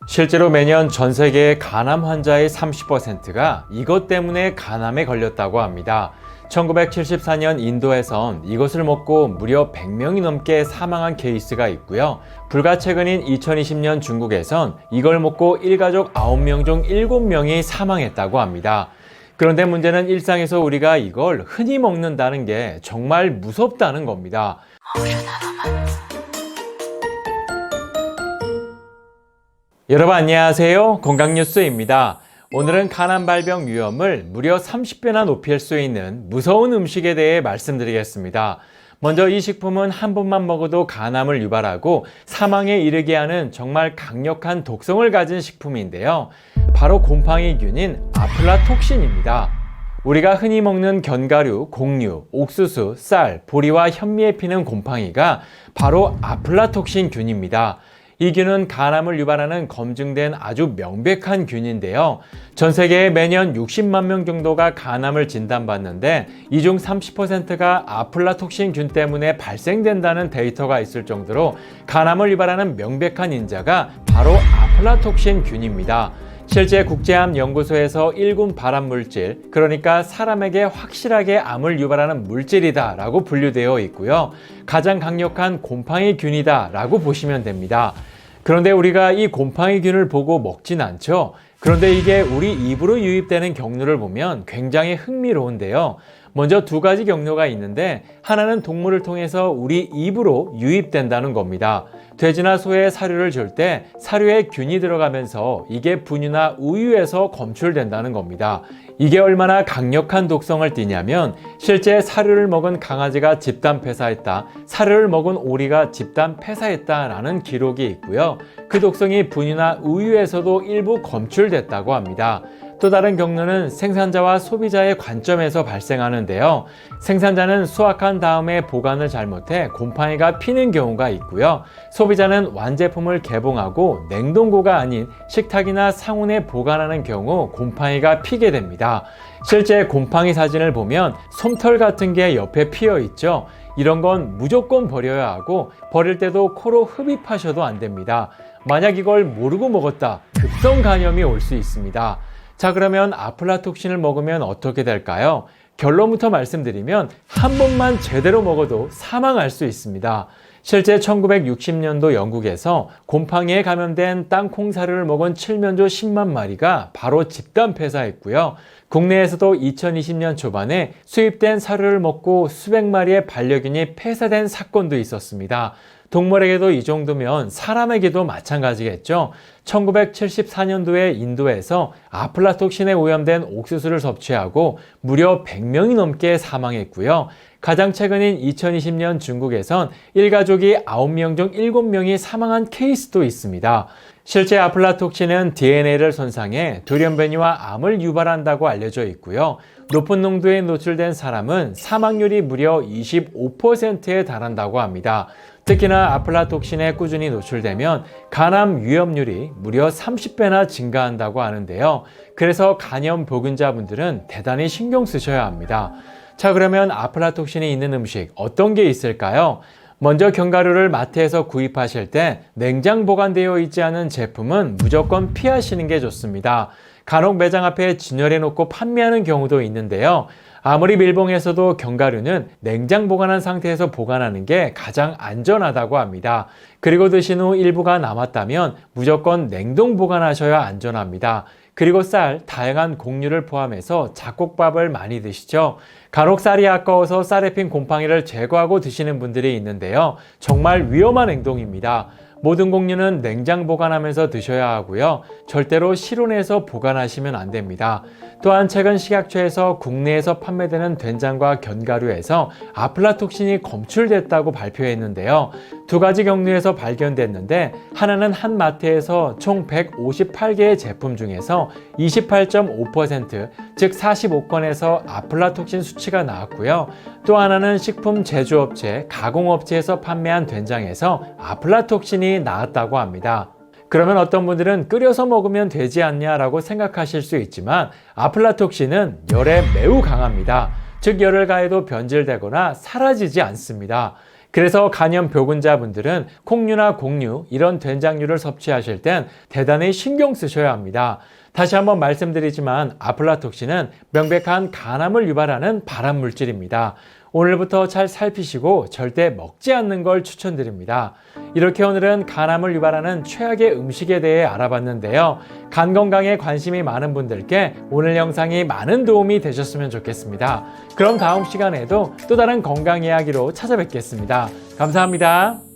실제로 매년 전 세계의 간암 환자의 30%가 이것 때문에 간암에 걸렸다고 합니다. 1974년 인도에선 이것을 먹고 무려 100명이 넘게 사망한 케이스가 있고요. 불과 최근인 2020년 중국에선 이걸 먹고 일가족 9명 중 7명이 사망했다고 합니다. 그런데 문제는 일상에서 우리가 이걸 흔히 먹는다는 게 정말 무섭다는 겁니다. 여러분 안녕하세요. 건강뉴스입니다. 오늘은 간암 발병 위험을 무려 30배나 높일 수 있는 무서운 음식에 대해 말씀드리겠습니다. 먼저 이 식품은 한 번만 먹어도 간암을 유발하고 사망에 이르게 하는 정말 강력한 독성을 가진 식품인데요. 바로 곰팡이균인 아플라톡신입니다. 우리가 흔히 먹는 견과류, 곡류, 옥수수, 쌀, 보리와 현미에 피는 곰팡이가 바로 아플라톡신 균입니다. 이 균은 간암을 유발하는 검증된 아주 명백한 균인데요. 전 세계에 매년 60만 명 정도가 간암을 진단받는데 이 중 30%가 아플라톡신 균 때문에 발생된다는 데이터가 있을 정도로 간암을 유발하는 명백한 인자가 바로 아플라톡신 균입니다. 실제 국제암 연구소에서 1군 발암물질, 그러니까 사람에게 확실하게 암을 유발하는 물질이다 라고 분류되어 있고요. 가장 강력한 곰팡이균이다 라고 보시면 됩니다. 그런데 우리가 이 곰팡이균을 보고 먹진 않죠. 그런데 이게 우리 입으로 유입되는 경로를 보면 굉장히 흥미로운데요. 먼저 두 가지 경로가 있는데 하나는 동물을 통해서 우리 입으로 유입된다는 겁니다. 돼지나 소의 사료를 줄 때 사료에 균이 들어가면서 이게 분유나 우유에서 검출된다는 겁니다. 이게 얼마나 강력한 독성을 띠냐면 실제 사료를 먹은 강아지가 집단 폐사했다, 사료를 먹은 오리가 집단 폐사했다라는 기록이 있고요. 그 독성이 분유나 우유에서도 일부 검출됐다고 합니다. 또 다른 경로는 생산자와 소비자의 관점에서 발생하는데요. 생산자는 수확한 다음에 보관을 잘못해 곰팡이가 피는 경우가 있고요. 소비자는 완제품을 개봉하고 냉동고가 아닌 식탁이나 상온에 보관하는 경우 곰팡이가 피게 됩니다. 실제 곰팡이 사진을 보면 솜털 같은 게 옆에 피어 있죠. 이런 건 무조건 버려야 하고 버릴 때도 코로 흡입하셔도 안 됩니다. 만약 이걸 모르고 먹었다, 급성 간염이 올 수 있습니다. 자, 그러면 아플라톡신을 먹으면 어떻게 될까요? 결론부터 말씀드리면 한 번만 제대로 먹어도 사망할 수 있습니다. 실제 1960년도 영국에서 곰팡이에 감염된 땅콩 사료를 먹은 칠면조 10만 마리가 바로 집단 폐사했고요. 국내에서도 2020년 초반에 수입된 사료를 먹고 수백 마리의 반려견이 폐사된 사건도 있었습니다. 동물에게도 이 정도면 사람에게도 마찬가지겠죠. 1974년도에 인도에서 아플라톡신에 오염된 옥수수를 섭취하고 무려 100명이 넘게 사망했고요. 가장 최근인 2020년 중국에선 일가족이 9명 중 7명이 사망한 케이스도 있습니다. 실제 아플라톡신은 DNA를 손상해 돌연변이와 암을 유발한다고 알려져 있고요. 높은 농도에 노출된 사람은 사망률이 무려 25%에 달한다고 합니다. 특히나 아플라톡신에 꾸준히 노출되면 간암 위험률이 무려 30배나 증가한다고 하는데요. 그래서 간염 보균자분들은 대단히 신경 쓰셔야 합니다. 자, 그러면 아플라톡신이 있는 음식 어떤 게 있을까요? 먼저 견과류를 마트에서 구입하실 때 냉장 보관되어 있지 않은 제품은 무조건 피하시는 게 좋습니다. 간혹 매장 앞에 진열해 놓고 판매하는 경우도 있는데요. 아무리 밀봉해서도 견과류는 냉장 보관한 상태에서 보관하는 게 가장 안전하다고 합니다. 그리고 드신 후 일부가 남았다면 무조건 냉동 보관하셔야 안전합니다. 그리고 쌀, 다양한 곡류를 포함해서 잡곡밥을 많이 드시죠. 간혹 쌀이 아까워서 쌀에 핀 곰팡이를 제거하고 드시는 분들이 있는데요. 정말 위험한 행동입니다. 모든 곡류는 냉장 보관하면서 드셔야 하고요. 절대로 실온에서 보관하시면 안 됩니다. 또한 최근 식약처에서 국내에서 판매되는 된장과 견과류에서 아플라톡신이 검출됐다고 발표했는데요. 두 가지 경로에서 발견됐는데 하나는 한 마트에서 총 158개의 제품 중에서 28.5%, 즉 45건에서 아플라톡신 수치가 나왔고요. 또 하나는 식품 제조업체, 가공업체에서 판매한 된장에서 아플라톡신이 나왔다고 합니다. 그러면 어떤 분들은 끓여서 먹으면 되지 않냐라고 생각하실 수 있지만 아플라톡신은 열에 매우 강합니다. 즉 열을 가해도 변질되거나 사라지지 않습니다. 그래서 간염병균자분들은 콩류나 곡류, 이런 된장류를 섭취하실 땐 대단히 신경 쓰셔야 합니다. 다시 한번 말씀드리지만 아플라톡신은 명백한 간암을 유발하는 발암물질입니다. 오늘부터 잘 살피시고 절대 먹지 않는 걸 추천드립니다. 이렇게 오늘은 간암을 유발하는 최악의 음식에 대해 알아봤는데요. 간 건강에 관심이 많은 분들께 오늘 영상이 많은 도움이 되셨으면 좋겠습니다. 그럼 다음 시간에도 또 다른 건강 이야기로 찾아뵙겠습니다. 감사합니다.